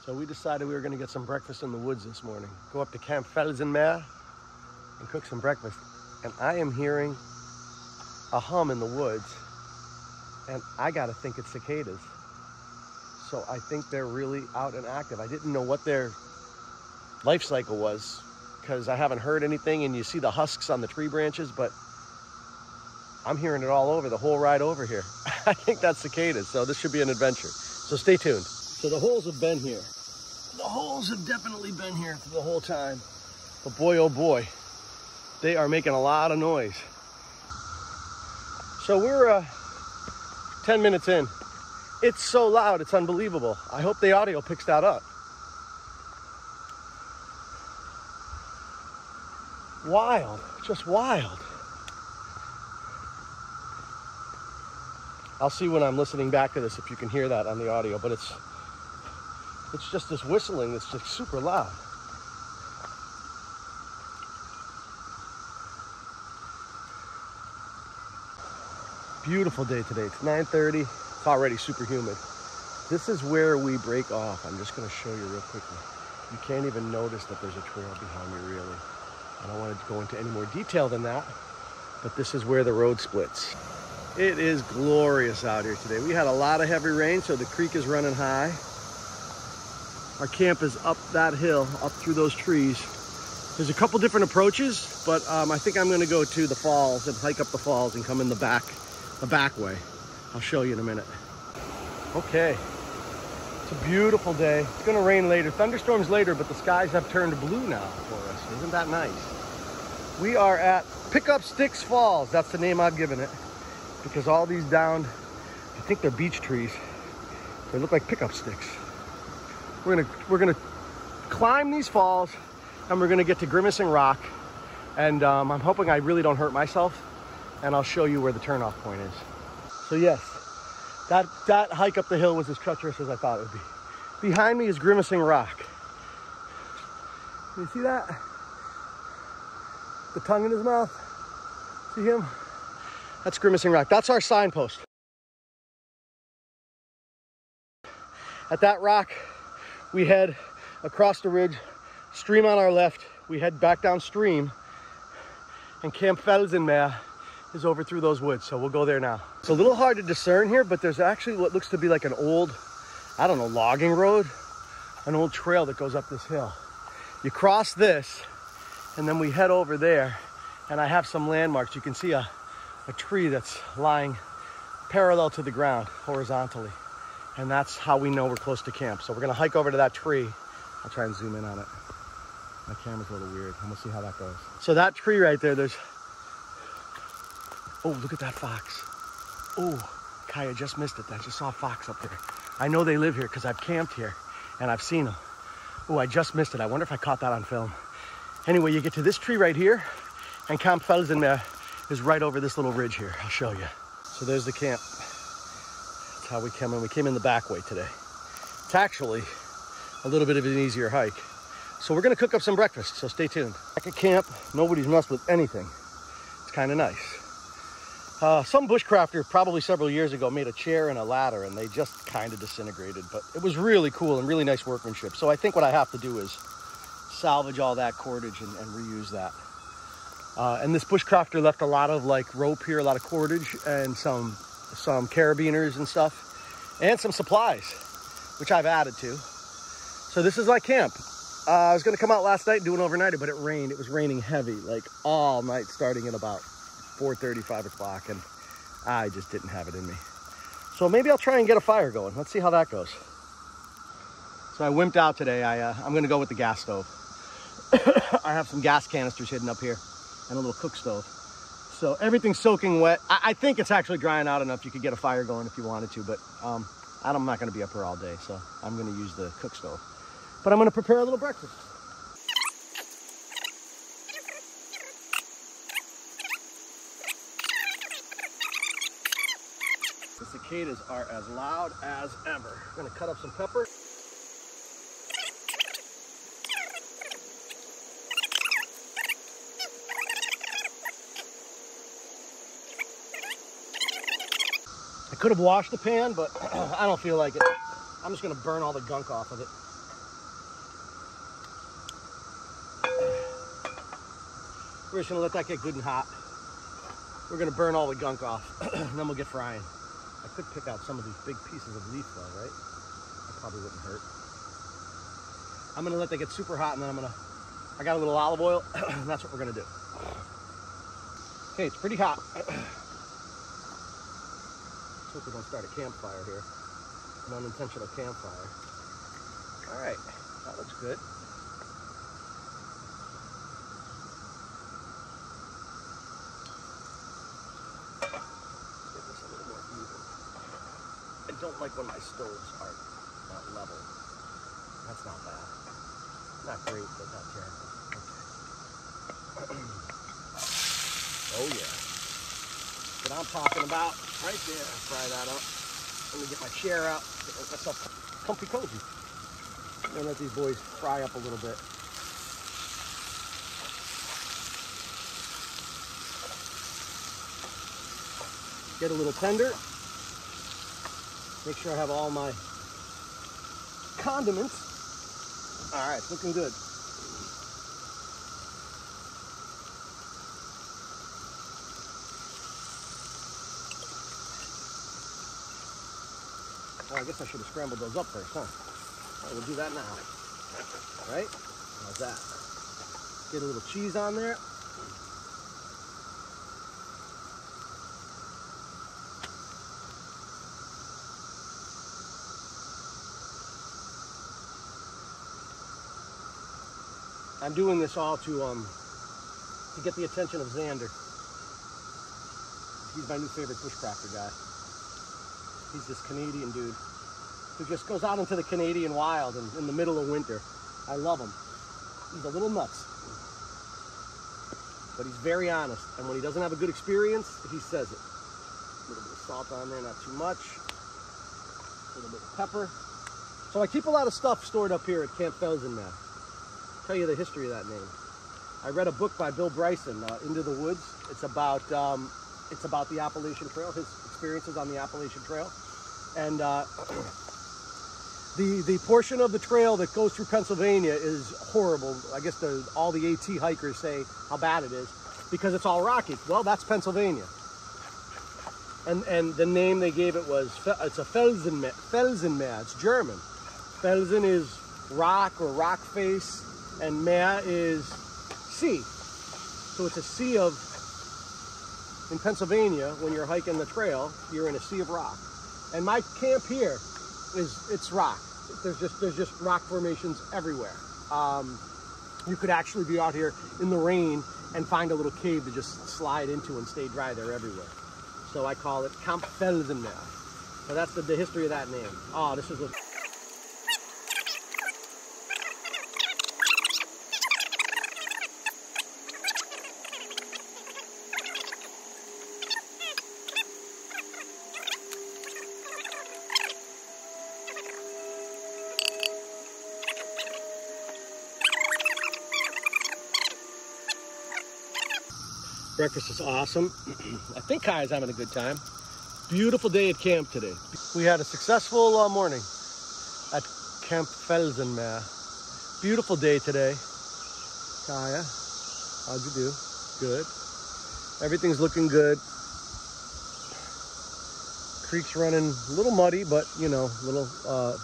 So we decided we were going to get some breakfast in the woods this morning. Go up to Camp Felsenmeer and cook some breakfast. And I am hearing a hum in the woods. And I got to think it's cicadas. So I think they're really out and active. I didn't know what their life cycle was because I haven't heard anything, and you see the husks on the tree branches, but I'm hearing it all over the whole ride over here. I think that's cicadas, so this should be an adventure. So stay tuned. So the holes have been here. The holes have definitely been here for the whole time. But boy, oh boy, they are making a lot of noise. So we're 10 minutes in. It's so loud, it's unbelievable. I hope the audio picks that up. Wild, just wild. I'll see when I'm listening back to this if you can hear that on the audio, but it's just this whistling that's just super loud. Beautiful day today. It's 9:30. It's already super humid. This is where we break off. I'm just going to show you real quickly. You can't even notice that there's a trail behind me, really. I don't want to go into any more detail than that, but this is where the road splits. It is glorious out here today. We had a lot of heavy rain, so the creek is running high. Our camp is up that hill, up through those trees. There's a couple different approaches, but I think I'm going to go to the falls and hike up the falls and come in the back way. I'll show you in a minute. Okay, it's a beautiful day. It's going to rain later, thunderstorms later, but the skies have turned blue now for us. Isn't that nice? We are at Pick Up Sticks Falls. That's the name I've given it, because all these downed, I think they're beech trees. They look like pickup sticks. We're gonna climb these falls, and we're gonna get to Grimacing Rock, and I'm hoping I really don't hurt myself, and I'll show you where the turnoff point is. So yes, that hike up the hill was as treacherous as I thought it would be. Behind me is Grimacing Rock. Can you see that? The tongue in his mouth. See him? That's Grimacing Rock. That's our signpost. At that rock, we head across the ridge, stream on our left. We head back downstream, and Camp Felsenmeer is over through those woods, so we'll go there now. It's a little hard to discern here, but there's actually what looks to be like an old, I don't know, logging road, an old trail that goes up this hill. You cross this, and then we head over there, and I have some landmarks. You can see a tree that's lying parallel to the ground, horizontally. And that's how we know we're close to camp. So we're gonna hike over to that tree. I'll try and zoom in on it. My camera's a little weird. I'm gonna see how that goes. So that tree right there, oh, look at that fox. Oh, Kai, I just missed it. I just saw a fox up there. I know they live here because I've camped here and I've seen them. Oh, I just missed it. I wonder if I caught that on film. Anyway, you get to this tree right here, and Camp Felsenmeer is right over this little ridge here. I'll show you. So there's the camp. That's how we came in. We came in the back way today. It's actually a little bit of an easier hike. So we're gonna cook up some breakfast, so stay tuned. Back at camp, nobody's messed with anything. It's kind of nice. Some bushcrafter probably several years ago made a chair and a ladder, and they just kind of disintegrated, but it was really cool and really nice workmanship. So I think what I have to do is salvage all that cordage and reuse that. And this bushcrafter left a lot of like rope here, a lot of cordage, and some carabiners and stuff, and some supplies, which I've added to. So this is my camp. I was gonna come out last night and do an overnighter, but it rained. It was raining heavy, like all night, starting at about 4:30, 5 o'clock, and I just didn't have it in me. So maybe I'll try and get a fire going. Let's see how that goes. So I wimped out today. I'm gonna go with the gas stove. I have some gas canisters hidden up here and a little cook stove. So everything's soaking wet. I think it's actually drying out enough you could get a fire going if you wanted to, but I'm not gonna be up here all day, so I'm gonna use the cook stove. But I'm gonna prepare a little breakfast. The cicadas are as loud as ever. I'm gonna cut up some pepper. I could have washed the pan, but I don't feel like it. I'm just gonna burn all the gunk off of it. We're just gonna let that get good and hot. We're gonna burn all the gunk off, and then we'll get frying. I could pick out some of these big pieces of leaf though, right? That probably wouldn't hurt. I'm gonna let that get super hot, and then I got a little olive oil, and that's what we're gonna do. Okay, it's pretty hot. Let's hope we don't start a campfire here. An unintentional campfire. All right, that looks good. Get this a little more even. I don't like when my stoves are not level. That's not bad. Not great, but not terrible. Okay. Oh yeah. What I'm talking about, right there. Fry that up. Let me get my chair out. Get myself comfy cozy. I'm gonna let these boys fry up a little bit. Get a little tender. Make sure I have all my condiments. All right, it's looking good. Well, I guess I should have scrambled those up first, huh? All right, we'll do that now. Right? How's that? Get a little cheese on there. I'm doing this all to get the attention of Xander. He's my new favorite bushcrafter guy. He's this Canadian dude who just goes out into the Canadian wild in the middle of winter. I love him. He's a little nuts, but he's very honest. And when he doesn't have a good experience, he says it. A little bit of salt on there, not too much. A little bit of pepper. So I keep a lot of stuff stored up here at Camp Felsenmeer. Tell you the history of that name. I read a book by Bill Bryson, Into the Woods. It's about the Appalachian Trail, his experiences on the Appalachian Trail. And the portion of the trail that goes through Pennsylvania is horrible. I guess all the AT hikers say how bad it is because it's all rocky. Well, that's Pennsylvania. And the name they gave it was, it's a Felsenmeer. Felsenmeer, it's German. Felsen is rock or rock face, and Meer is sea. So it's a sea of, in Pennsylvania, when you're hiking the trail, you're in a sea of rock. And my camp here it's rock. There's just rock formations everywhere. You could actually be out here in the rain and find a little cave to just slide into and stay dry there everywhere. So I call it Camp Felsenmeer. So that's the history of that name. Oh, this is a... Breakfast is awesome. I think Kaya's having a good time. Beautiful day at camp today. We had a successful morning at Camp Felsenmeer. Beautiful day today. Kaya, how'd you do? Good. Everything's looking good. Creek's running a little muddy, but you know, a little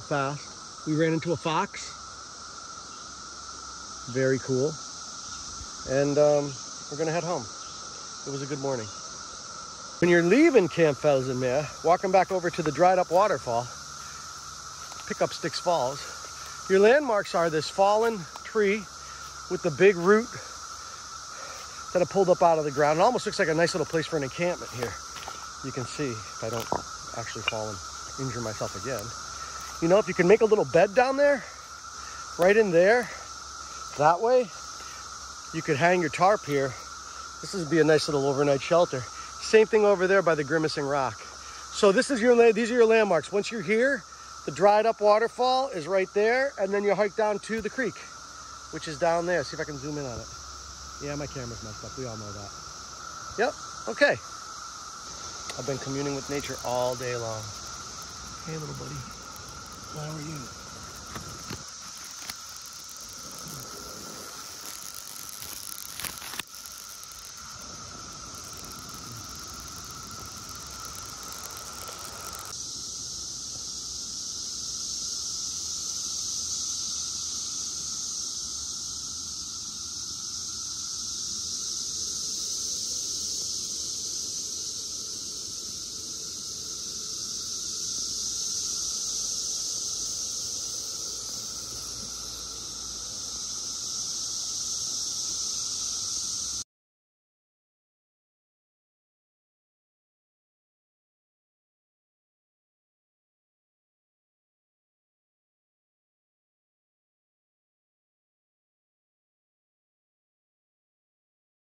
fast. We ran into a fox. Very cool. And we're gonna head home. It was a good morning. When you're leaving Camp Felsenmeer, walking back over to the dried up waterfall, pick up Sticks Falls, your landmarks are this fallen tree with the big root that I pulled up out of the ground. It almost looks like a nice little place for an encampment here. You can see if I don't actually fall and injure myself again. You know, if you can make a little bed down there, right in there, that way, you could hang your tarp here. This would be a nice little overnight shelter. Same thing over there by the Grimacing Rock. So these are your landmarks. Once you're here, the dried up waterfall is right there, and then you hike down to the creek, which is down there. See if I can zoom in on it. Yeah, my camera's messed up. We all know that. Yep, okay. I've been communing with nature all day long. Hey, little buddy. How are you?